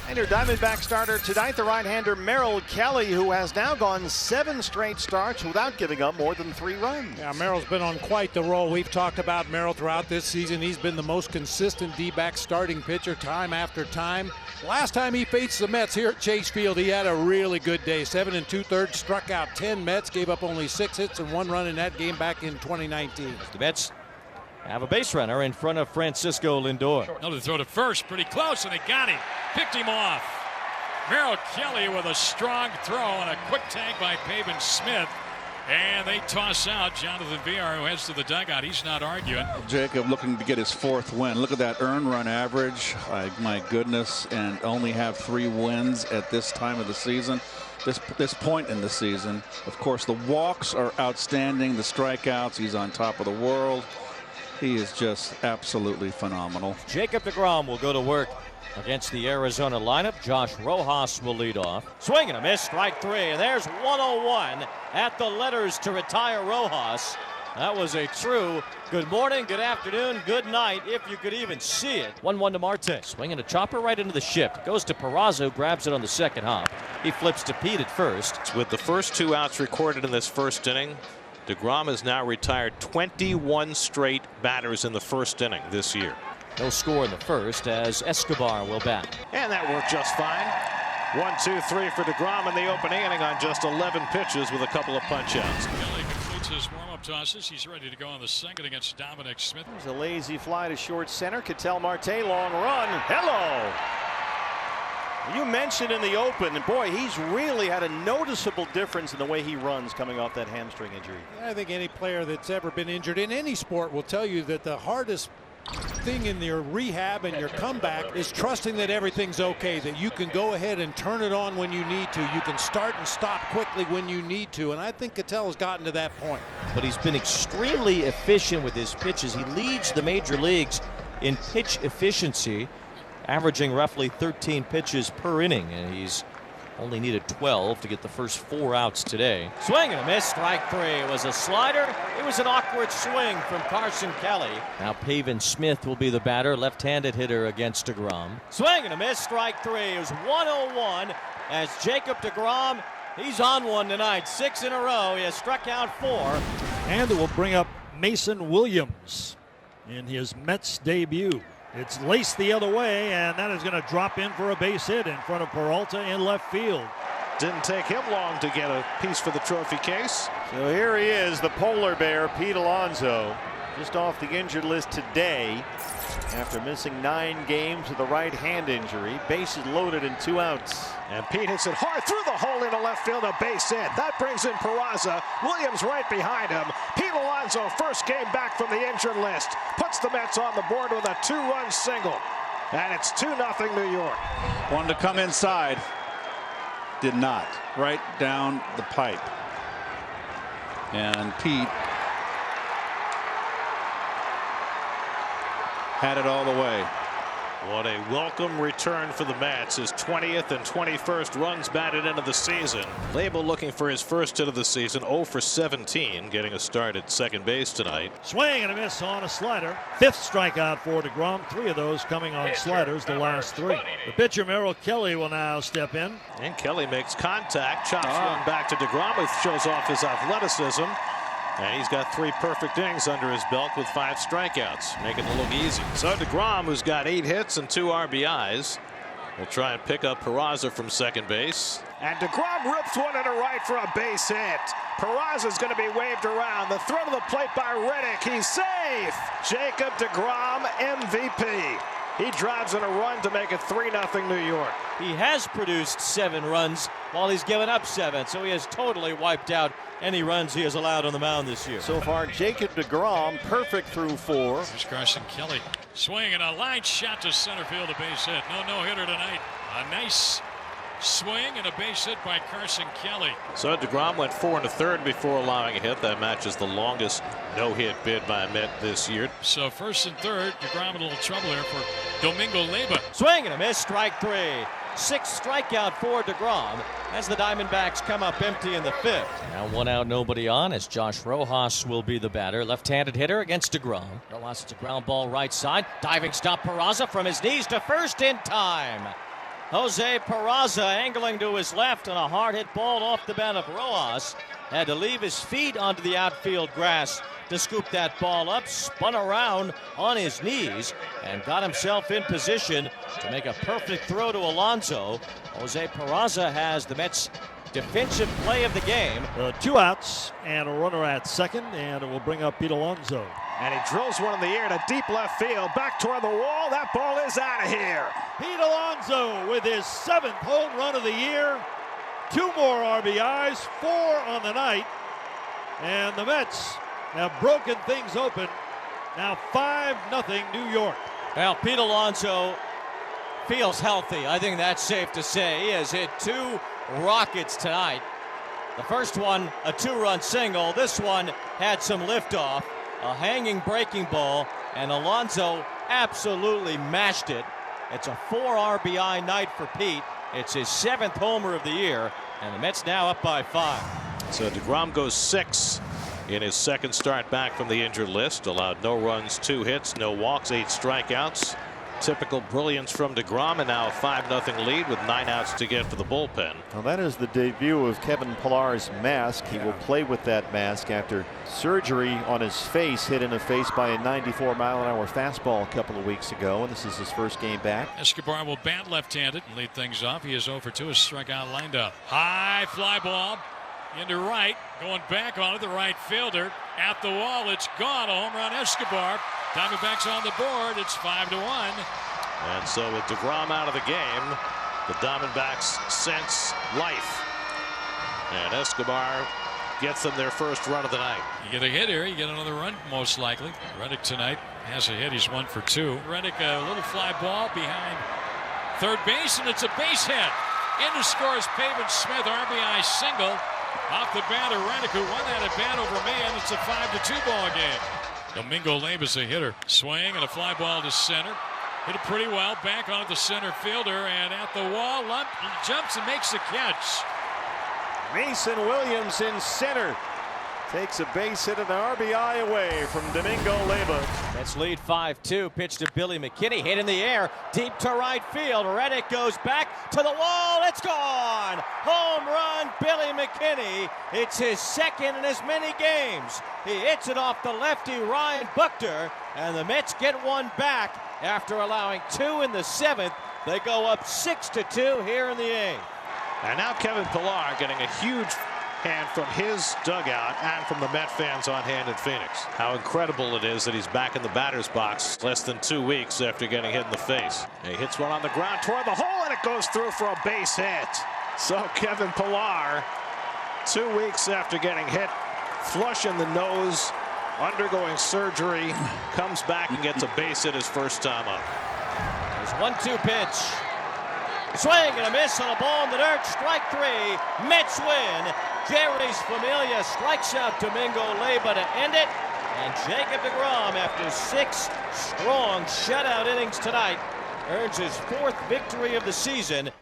And your Diamondback starter tonight, the right-hander Merrill Kelly, who has now gone 7 straight starts without giving up more than 3 runs. Yeah, Merrill's been on quite the roll. We've talked about Merrill throughout this season. He's been the most consistent D-back starting pitcher time after time. Last time he faced the Mets here at Chase Field, he had a really good day. 7 2/3, struck out 10 Mets, gave up only 6 hits and 1 run in that game back in 2019. The Mets have a base runner in front of Francisco Lindor. Another throw to first, pretty close, and they got him. Picked him off. Merrill Kelly with a strong throw and a quick tag by Pavin Smith. And they toss out Jonathan Villar, who heads to the dugout. He's not arguing. Jacob looking to get his 4th win. Look at that earned run average. My goodness, and only have 3 wins at this time of the season. This point in the season. Of course, the walks are outstanding. The strikeouts, he's on top of the world. He is just absolutely phenomenal. Jacob deGrom will go to work against the Arizona lineup. Josh Rojas will lead off. Swing and a miss, strike 3, and there's 101 at the letters to retire Rojas. That was a true good morning, good afternoon, good night, if you could even see it. 1-1 to Marte. Swinging a chopper right into the shift. Goes to Peraza, grabs it on the second hop. He flips to Pete at first. With the first 2 outs recorded in this first inning, deGrom has now retired 21 straight batters in the first inning this year. No score in the first as Escobar will bat. And that worked just fine. 1, 2, 3 for deGrom in the opening inning on just 11 pitches with a couple of punch-outs. Kelly completes his warm-up tosses. He's ready to go on the second against Dominic Smith. There's a lazy fly to short center. Ketel Marte, long run. Hello! You mentioned in the open, and boy, he's really had a noticeable difference in the way he runs coming off that hamstring injury. I think any player that's ever been injured in any sport will tell you that the hardest thing in your rehab and your comeback is trusting that everything's okay, that you can go ahead and turn it on when you need to. You can start and stop quickly when you need to, and I think Ketel has gotten to that point. But he's been extremely efficient with his pitches. He leads the major leagues in pitch efficiency, averaging roughly 13 pitches per inning, and he's only needed 12 to get the first 4 outs today. Swing and a miss, strike 3. It was a slider. It was an awkward swing from Carson Kelly. Now Pavin Smith will be the batter, left-handed hitter against deGrom. Swing and a miss, strike 3. It was 101 as Jacob deGrom, he's on one tonight. 6 in a row. He has struck out 4. And it will bring up Mason Williams in his Mets debut. It's laced the other way, and that is going to drop in for a base hit in front of Peralta in left field. Didn't take him long to get a piece for the trophy case. So here he is, the polar bear, Pete Alonso, just off the injured list today after missing 9 games with a right hand injury. Bases loaded and 2 outs. And Pete hits it hard through the hole into left field, a base hit. That brings in Peraza. Williams right behind him. Pete Alonso, first game back from the injured list, puts the Mets on the board with a 2-run single. And it's 2-0 New York. Wanted to come inside. Did not. Right down the pipe. And Pete had it all the way. What a welcome return for the Mets. His 20th and 21st runs batted into the season. Label looking for his first hit of the season, 0 for 17, getting a start at second base tonight. Swing and a miss on a slider. 5th strikeout for deGrom. 3 of those coming on sliders, the last 3. The pitcher Merrill Kelly will now step in. And Kelly makes contact, chops one back to deGrom, who shows off his athleticism. And he's got 3 perfect innings under his belt with 5 strikeouts, making it look easy. So deGrom, who's got 8 hits and 2 RBIs, will try and pick up Peraza from second base. And deGrom rips one into right for a base hit. Peraza's going to be waved around. The throw to the plate by Reddick. He's safe. Jacob deGrom, MVP. He drives in a run to make it 3-0 New York. He has produced 7 runs while he's given up 7, so he has totally wiped out any runs he has allowed on the mound this year. So far, Jacob deGrom perfect through 4. Here's Carson Kelly. Swing and a line shot to center field, a base hit. No-hitter tonight. A nice swing and a base hit by Carson Kelly. So deGrom went 4 1/3 before allowing a hit. That matches the longest no-hit bid by a Met this year. So first and third, deGrom in a little trouble here for Domingo Leyba. Swing and a miss, strike 3. 6th strikeout for deGrom as the Diamondbacks come up empty in the 5th. Now 1 out, nobody on as Josh Rojas will be the batter. Left-handed hitter against deGrom. Rojas, it's a ground ball right side. Diving stop Peraza from his knees to first in time. Jose Peraza angling to his left on a hard hit ball off the bat of Rojas. Had to leave his feet onto the outfield grass to scoop that ball up, spun around on his knees, and got himself in position to make a perfect throw to Alonso. Jose Peraza has the Mets' defensive play of the game. 2 outs and a runner at second, and it will bring up Pete Alonso. And he drills one in the air to deep left field. Back toward the wall. That ball is out of here. Pete Alonso with his 7th home run of the year. 2 more RBIs, 4 on the night. And the Mets have broken things open. Now 5-0 New York. Well, Pete Alonso feels healthy. I think that's safe to say. He has hit 2 rockets tonight. The first one, a 2-run single. This one had some liftoff, a hanging breaking ball, and Alonso absolutely mashed it. It's a 4 RBI night for Pete. It's his 7th homer of the year, and the Mets now up by 5. So deGrom goes 6 in his second start back from the injured list. Allowed no runs, 2 hits, no walks, 8 strikeouts. Typical brilliance from deGrom, and now a 5-0 lead with 9 outs to get for the bullpen. Well, that is the debut of Kevin Pillar's mask. He will play with that mask after surgery on his face, hit in the face by a 94-mile-an-hour fastball a couple of weeks ago, and this is his first game back. Escobar will bat left-handed and lead things off. He is 0 for 2, his strikeout lined up. High fly ball into right, going back on it, the right fielder at the wall. It's gone. A home run, Escobar. Diamondbacks on the board. It's 5-1. And so with deGrom out of the game, the Diamondbacks sense life. And Escobar gets them their first run of the night. You get a hit here, you get another run most likely. Reddick tonight has a hit. He's 1 for 2. Reddick, a little fly ball behind third base, and it's a base hit. In scores Pavin Smith, RBI single off the bat of Reddick, who won that at bat over Mann. It's a 5-2 ball game. Domingo Leib's a hitter. Swing and a fly ball to center. Hit it pretty well. Back on the center fielder and at the wall. He jumps and makes the catch. Mason Williams in center. Takes a base hit and an RBI away from Domingo Leiba. Mets lead 5-2. Pitch to Billy McKinney. Hit in the air. Deep to right field. Reddick goes back to the wall. It's gone. Home run, Billy McKinney. It's his 2nd in as many games. He hits it off the lefty Ryan Buchter. And the Mets get one back after allowing 2 in the 7th. They go up 6-2 here in the 8th. And now Kevin Pillar getting a huge hand from his dugout and from the Met fans on hand in Phoenix. How incredible it is that he's back in the batter's box less than 2 weeks after getting hit in the face. He hits one on the ground toward the hole, and it goes through for a base hit. So Kevin Pillar, 2 weeks after getting hit flush in the nose, undergoing surgery, comes back and gets a base hit his first time up. There's 1-2 pitch. Swing and a miss on a ball in the dirt. Strike 3. Mets win. Jerry's Familia strikes out Domingo Leiba to end it. And Jacob deGrom, after 6 strong shutout innings tonight, earns his 4th victory of the season.